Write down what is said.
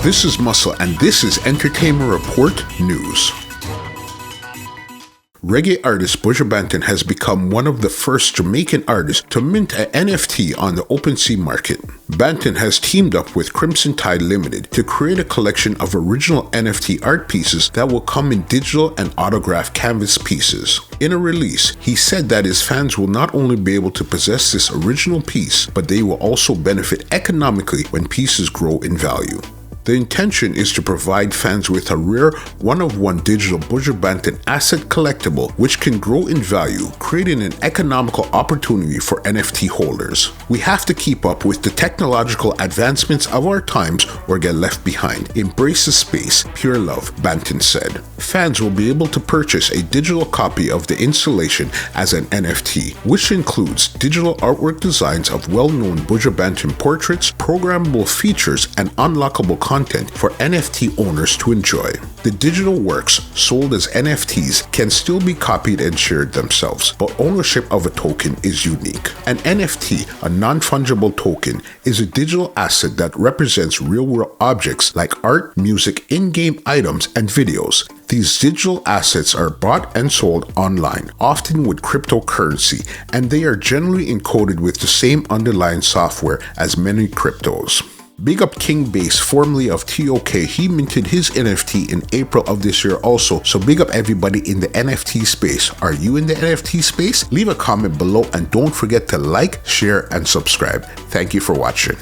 This is Muscle, and this is Entertainment Report News. Reggae artist Buju Banton has become one of the first Jamaican artists to mint an NFT on the OpenSea market. Banton has teamed up with CrimsonTide Ltd to create a collection of original NFT art pieces that will come in digital and autographed canvas pieces. In a release, he said that his fans will not only be able to possess this original piece, but they will also benefit economically when pieces grow in value. The intention is to provide fans with a rare one-of-one digital Buju Banton asset collectible which can grow in value, creating an economical opportunity for NFT holders. We have to keep up with the technological advancements of our times or get left behind. Embrace the space, pure love, Banton said. Fans will be able to purchase a digital copy of the installation as an NFT, which includes digital artwork designs of well-known Buju Banton portraits, programmable features, and unlockable content for NFT owners to enjoy. The digital works sold as NFTs can still be copied and shared themselves, but ownership of a token is unique. An NFT, a non-fungible token, is a digital asset that represents real-world objects like art, music, in-game items, and videos. These digital assets are bought and sold online, often with cryptocurrency, and they are generally encoded with the same underlying software as many cryptos. Big up King Base, formerly of TOK, he minted his NFT in April of this year also, so big up everybody in the NFT space. Are you in the NFT space? Leave a comment below and don't forget to like, share, and subscribe. Thank you for watching.